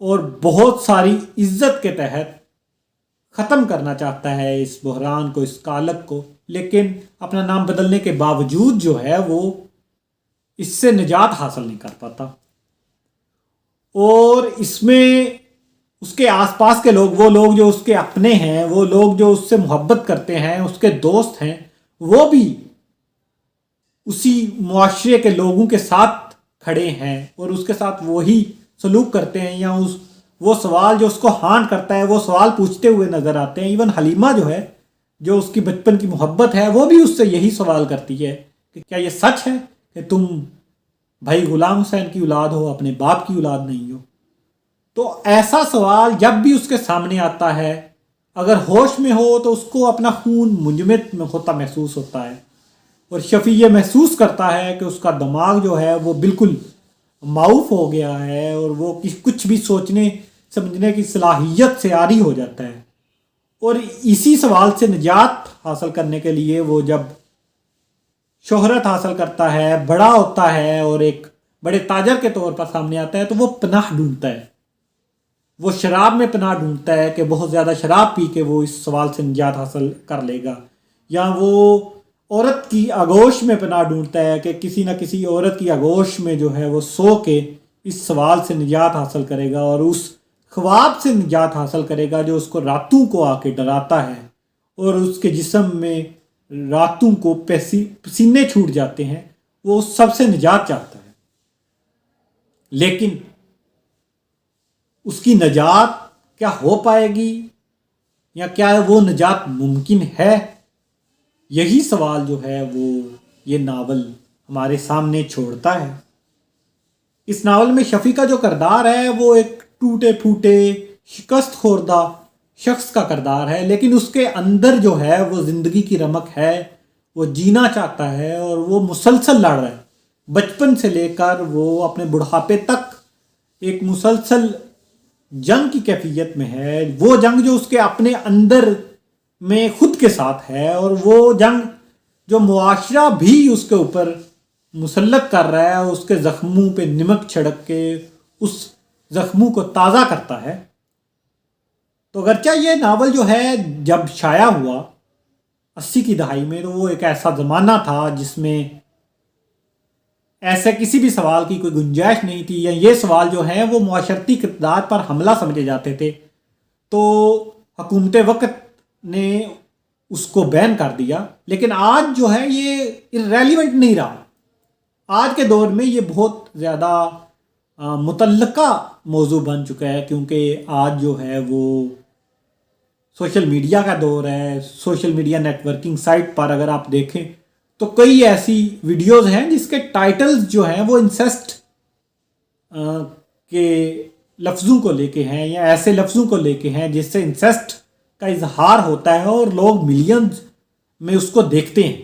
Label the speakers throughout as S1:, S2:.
S1: اور بہت ساری عزت کے تحت ختم کرنا چاہتا ہے اس بحران کو، اس کالک کو، لیکن اپنا نام بدلنے کے باوجود جو ہے وہ اس سے نجات حاصل نہیں کر پاتا۔ اور اس میں اس کے آس پاس کے لوگ، وہ لوگ جو اس کے اپنے ہیں، وہ لوگ جو اس سے محبت کرتے ہیں، اس کے دوست ہیں، وہ بھی اسی معاشرے کے لوگوں کے ساتھ کھڑے ہیں اور اس کے ساتھ وہی سلوک کرتے ہیں، یا وہ سوال جو اس کو ہانٹ کرتا ہے وہ سوال پوچھتے ہوئے نظر آتے ہیں۔ ایون حلیمہ جو ہے، جو اس کی بچپن کی محبت ہے، وہ بھی اس سے یہی سوال کرتی ہے کہ کیا یہ سچ ہے کہ تم بھائی غلام حسین کی اولاد ہو، اپنے باپ کی اولاد نہیں ہو؟ تو ایسا سوال جب بھی اس کے سامنے آتا ہے، اگر ہوش میں ہو تو اس کو اپنا خون منجمد میں ہوتا محسوس ہوتا ہے، اور شفیع یہ محسوس کرتا ہے کہ اس کا دماغ جو ہے وہ بالکل معاف ہو گیا ہے اور وہ کچھ بھی سوچنے سمجھنے کی صلاحیت سے عاری ہو جاتا ہے۔ اور اسی سوال سے نجات حاصل کرنے کے لیے وہ جب شہرت حاصل کرتا ہے، بڑا ہوتا ہے اور ایک بڑے تاجر کے طور پر سامنے آتا ہے، تو وہ پناہ ڈھونڈتا ہے، وہ شراب میں پناہ ڈھونڈتا ہے کہ بہت زیادہ شراب پی کے وہ اس سوال سے نجات حاصل کر لے گا، یا وہ عورت کی آغوش میں پناہ ڈھونڈتا ہے کہ کسی نہ کسی عورت کی آغوش میں جو ہے وہ سو کے اس سوال سے نجات حاصل کرے گا، اور اس خواب سے نجات حاصل کرے گا جو اس کو راتوں کو آ کے ڈراتا ہے اور اس کے جسم میں راتوں کو پسینے چھوٹ جاتے ہیں۔ وہ اس سب سے نجات چاہتا ہے، لیکن اس کی نجات کیا ہو پائے گی، یا کیا وہ نجات ممکن ہے؟ یہی سوال جو ہے وہ یہ ناول ہمارے سامنے چھوڑتا ہے۔ اس ناول میں شفیع کا جو کردار ہے وہ ایک ٹوٹے پھوٹے شکست خوردہ شخص کا کردار ہے، لیکن اس کے اندر جو ہے وہ زندگی کی رمق ہے، وہ جینا چاہتا ہے اور وہ مسلسل لڑ رہا ہے، بچپن سے لے کر وہ اپنے بڑھاپے تک ایک مسلسل جنگ کی کیفیت میں ہے۔ وہ جنگ جو اس کے اپنے اندر میں خود کے ساتھ ہے، اور وہ جنگ جو معاشرہ بھی اس کے اوپر مسلط کر رہا ہے، اس کے زخموں پہ نمک چھڑک کے اس زخموں کو تازہ کرتا ہے۔ تو اگرچہ یہ ناول جو ہے جب شائع ہوا 80 کی دہائی میں، تو وہ ایک ایسا زمانہ تھا جس میں ایسے کسی بھی سوال کی کوئی گنجائش نہیں تھی، یا یہ سوال جو ہیں وہ معاشرتی اقتدار پر حملہ سمجھے جاتے تھے، تو حکومت وقت نے اس کو بین کر دیا۔ لیکن آج جو ہے یہ irrelevant نہیں رہا، آج کے دور میں یہ بہت زیادہ متعلقہ موضوع بن چکا ہے، کیونکہ آج جو ہے وہ سوشل میڈیا کا دور ہے۔ Social media networking site پر اگر آپ دیکھیں تو کئی ایسی ویڈیوز ہیں جس کے ٹائٹلز جو ہیں وہ انسیسٹ کے لفظوں کو لے کے ہیں، یا ایسے لفظوں کو لے کے ہیں جس سے انسیسٹ کا اظہار ہوتا ہے، اور لوگ ملینز میں اس کو دیکھتے ہیں۔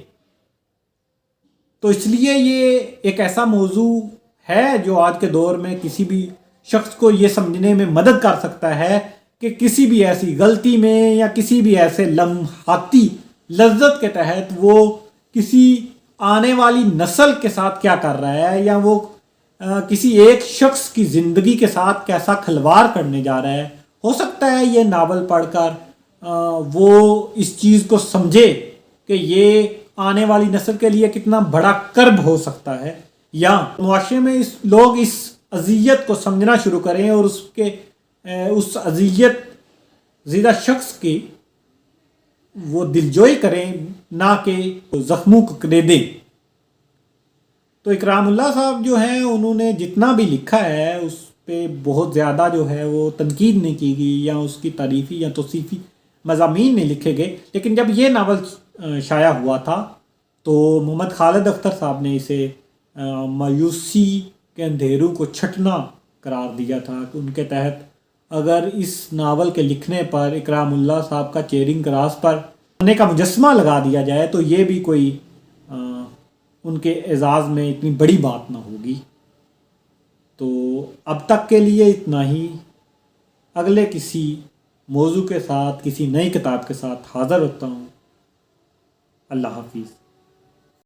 S1: تو اس لیے یہ ایک ایسا موضوع ہے جو آج کے دور میں کسی بھی شخص کو یہ سمجھنے میں مدد کر سکتا ہے کہ کسی بھی ایسی غلطی میں یا کسی بھی ایسے لمحاتی لذت کے تحت وہ کسی آنے والی نسل کے ساتھ کیا کر رہا ہے، یا وہ کسی ایک شخص کی زندگی کے ساتھ کیسا کھلواڑ کرنے جا رہا ہے۔ ہو سکتا ہے یہ ناول پڑھ کر وہ اس چیز کو سمجھے کہ یہ آنے والی نسل کے لیے کتنا بڑا کرب ہو سکتا ہے، یا معاشرے میں لوگ اس اذیت کو سمجھنا شروع کریں اور اس اذیت زدہ شخص کی وہ دلجوئی کریں، نہ کہ زخموں کو کرے دیں۔ تو اکرام اللہ صاحب جو ہیں انہوں نے جتنا بھی لکھا ہے اس پہ بہت زیادہ جو ہے وہ تنقید نہیں کی گئی، یا اس کی تعریفی یا توصیفی مضامین نہیں لکھے گئے۔ لیکن جب یہ ناول شائع ہوا تھا تو محمد خالد اختر صاحب نے اسے مایوسی کے اندھیروں کو چھٹنا قرار دیا تھا، کہ ان کے تحت اگر اس ناول کے لکھنے پر اکرام اللہ صاحب کا چیئرنگ کراس پر ہونے کا مجسمہ لگا دیا جائے تو یہ بھی کوئی ان کے اعزاز میں اتنی بڑی بات نہ ہوگی۔ تو اب تک کے لیے اتنا ہی، اگلے کسی موضوع کے ساتھ، کسی نئی کتاب کے ساتھ حاضر ہوتا ہوں۔ اللہ حافظ۔